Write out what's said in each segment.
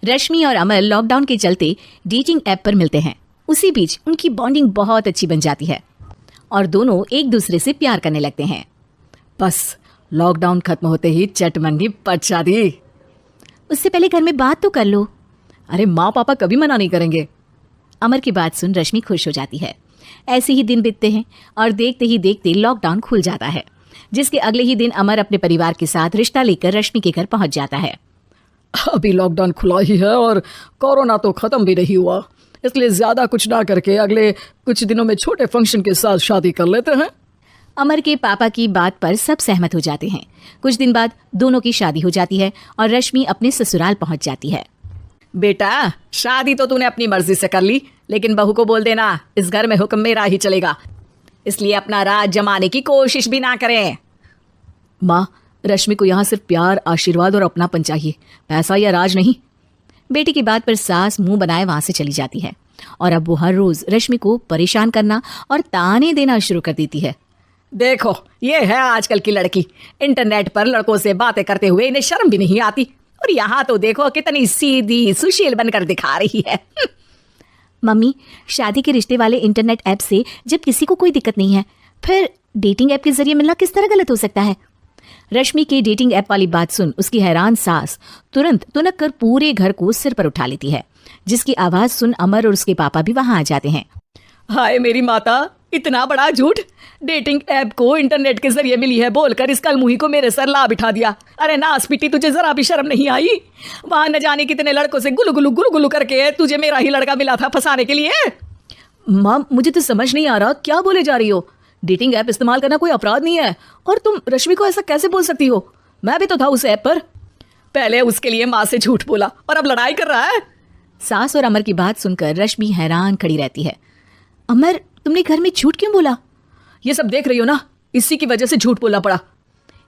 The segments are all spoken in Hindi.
रश्मि और अमर लॉकडाउन के चलते डेटिंग ऐप पर मिलते हैं। उसी बीच उनकी बॉन्डिंग बहुत अच्छी बन जाती है और दोनों एक दूसरे से प्यार करने लगते हैं। बस लॉकडाउन खत्म होते ही चटमंगी पट शादी। उससे पहले घर में बात तो कर लो। अरे माँ पापा कभी मना नहीं करेंगे। अमर की बात सुन रश्मि खुश हो जाती है। ऐसे ही दिन बीतते हैं और देखते ही देखते लॉकडाउन खुल जाता है, जिसके अगले ही दिन अमर अपने परिवार के साथ रिश्ता लेकर रश्मि के घर पहुंच जाता है। अभी लॉकडाउन खुला ही है और कोरोना तो खत्म भी नहीं हुआ, इसलिए ज्यादा कुछ ना करके अगले कुछ दिनों में छोटे फंक्शन के साथ शादी कर लेते हैं। अमर के पापा की बात पर सब सहमत हो जाते हैं। कुछ दिन बाद दोनों की शादी हो जाती है और रश्मि अपने ससुराल पहुंच जाती है। बेटा, शादी तो तूने अपनी मर्जी से कर ली, लेकिन बहू को बोल देना इस घर में हुक्म मेरा ही चलेगा, इसलिए अपना राज जमाने की कोशिश भी ना करें। माँ, रश्मि को यहाँ सिर्फ प्यार, आशीर्वाद और अपनापन चाहिए, पैसा या राज नहीं। बेटी की बात पर सास मुंह बनाए वहां से चली जाती है और अब वो हर रोज रश्मि को परेशान करना और ताने देना शुरू कर देती है। देखो, ये है आजकल की लड़की, इंटरनेट पर लड़कों से बातें करते हुए इन्हें शर्म भी नहीं आती, और यहाँ तो देखो कितनी सीधी सुशील बनकर दिखा रही है। मम्मी, शादी के रिश्ते वाले इंटरनेट ऐप से जब किसी को कोई दिक्कत नहीं है, फिर डेटिंग ऐप के जरिए मिलना किस तरह गलत हो सकता है? रश्मि के डेटिंग ऐप वाली बात सुन उसकी हैरान सास तुरंत तुनक कर पूरे घर को सिर पर उठा लेती है, जिसकी आवाज सुन अमर और उसके पापा भी वहां आ जाते हैं। हाय मेरी माता, इतना बड़ा झूठ! डेटिंग ऐप को इंटरनेट के जरिए मिली है बोलकर इस कलमुही को मेरे सर ला बिठा दिया। अरे नास पिटी, तुझे जरा भी शर्म नहीं आई? वहां न जाने कितने लड़कों से गुलु गुलु करके तुझे मेरा ही लड़का मिला था फंसाने के लिए। माँ, मुझे तो समझ नहीं आ रहा क्या बोले जा रही हो। डेटिंग ऐप इस्तेमाल करना कोई अपराध नहीं है, और तुम रश्मि को ऐसा कैसे बोल सकती हो? मैं भी तो था उस ऐप पर। पहले उसके लिए माँ से झूठ बोला और अब लड़ाई कर रहा है। सास और अमर की बात सुनकर रश्मि हैरान खड़ी रहती है। अमर, तुमने घर में झूठ क्यों बोला? ये सब देख रही हो ना, इसी की वजह से झूठ बोलना पड़ा।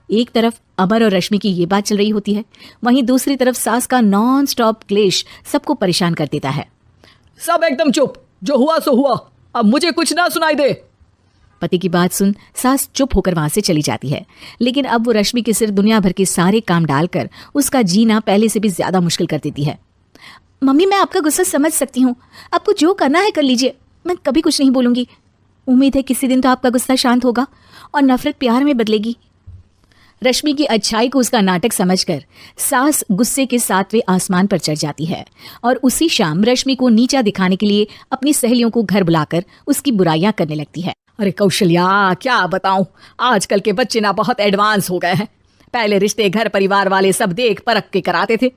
एक तरफ अमर और रश्मि की ये बात चल रही होती है, वहीं दूसरी तरफ सास का नॉन स्टॉप क्लेश सबको परेशान कर देता है। सब एकदम चुप, जो हुआ सो हुआ, अब मुझे कुछ ना सुनाई दे। पति की बात सुन सास चुप होकर वहां से चली जाती है, लेकिन अब वो रश्मि के सिर दुनिया भर के सारे काम डालकर उसका जीना पहले से भी ज्यादा मुश्किल कर देती है। मम्मी, मैं आपका गुस्सा समझ सकती हूँ, आपको जो करना है कर लीजिए, मैं कभी कुछ नहीं बोलूंगी। उम्मीद है किसी दिन तो आपका गुस्सा शांत होगा और नफरत प्यार में बदलेगी। रश्मि की अच्छाई को उसका नाटक समझकर सास गुस्से के 7वें आसमान पर चढ़ जाती है और उसी शाम रश्मि को नीचा दिखाने के लिए अपनी सहेलियों को घर बुलाकर उसकी बुराइयां करने लगती है। अरे कौशल्या, क्या बताऊं, आजकल के बच्चे ना बहुत एडवांस हो गए हैं। पहले रिश्ते घर परिवार वाले सब देख परख के कराते थे,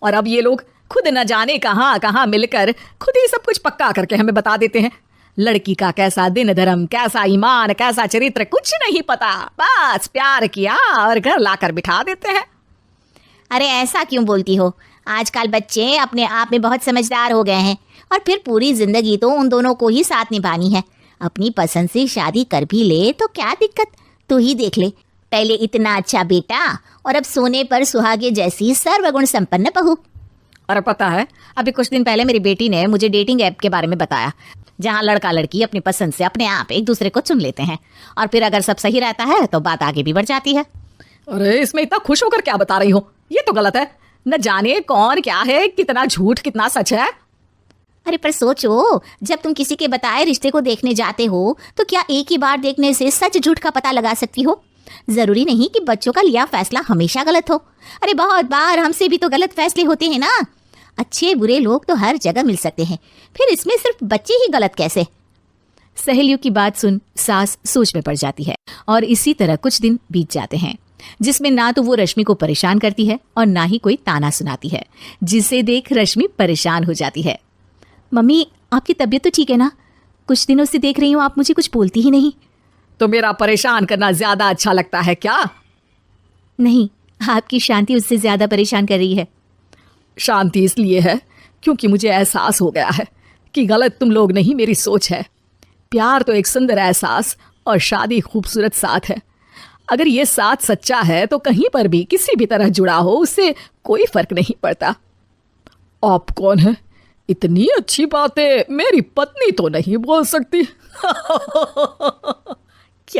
और अब ये लोग खुद न जाने कहाँ कहाँ मिलकर खुद ही सब कुछ पक्का करके हमें बता देते हैं। लड़की का कैसा दिन धर्म, कैसा ईमान, कैसा चरित्र, कुछ नहीं पता, बस प्यार किया और घर लाकर बिठा देते हैं। अरे ऐसा क्यों बोलती हो? आजकल बच्चे अपने आप में बहुत समझदार हो गए हैं, और फिर पूरी जिंदगी तो उन दोनों को ही साथ निभानी है। अपनी पसंद से शादी कर भी ले तो क्या दिक्कत? तू ही देख ले, पहले इतना अच्छा बेटा और अब सोने पर सुहागे जैसी सर्वगुण संपन्न बहू। और पता है, अभी कुछ दिन पहले मेरी बेटी ने मुझे डेटिंग ऐप के बारे में बताया, जहाँ लड़का लड़की अपनी पसंद से अपने आप एक दूसरे को चुन लेते हैं, और फिर अगर सब सही रहता है तो बात आगे भी बढ़ जाती है। अरे इसमें इतना खुश होकर क्या बता रही हो? ये तो गलत है। न जाने कौन क्या है, कितना झूठ कितना सच है। अरे पर सोचो, जब तुम किसी के बताए रिश्ते को देखने जाते हो तो क्या एक ही बार देखने से सच झूठ का पता लगा सकती हो? जरूरी नहीं कि बच्चों का लिया फैसला हमेशा गलत हो। अरे बहुत बार हमसे भी तो गलत फैसले होते हैं ना। अच्छे बुरे लोग तो हर जगह मिल सकते हैं, फिर इसमें सिर्फ बच्चे ही गलत कैसे? सहेलियों की बात सुन सास सोच में पड़ जाती है और इसी तरह कुछ दिन बीत जाते हैं, जिसमें ना तो वो रश्मि को परेशान करती है और ना ही कोई ताना सुनाती है, जिसे देख रश्मि परेशान हो जाती है। मम्मी, आपकी तबीयत तो ठीक है ना? कुछ दिनों से देख रही हूँ आप मुझे कुछ बोलती ही नहीं। तो मेरा परेशान करना ज्यादा अच्छा लगता है क्या? नहीं, आपकी शांति उससे ज्यादा परेशान कर रही है। शांति इसलिए है क्योंकि मुझे एहसास हो गया है कि गलत तुम लोग नहीं, मेरी सोच है। प्यार तो एक सुंदर एहसास और शादी खूबसूरत साथ है। अगर ये साथ सच्चा है तो कहीं पर भी किसी भी तरह जुड़ा हो, उससे कोई फर्क नहीं पड़ता। आप कौन है? इतनी अच्छी बातें मेरी पत्नी तो नहीं बोल सकती।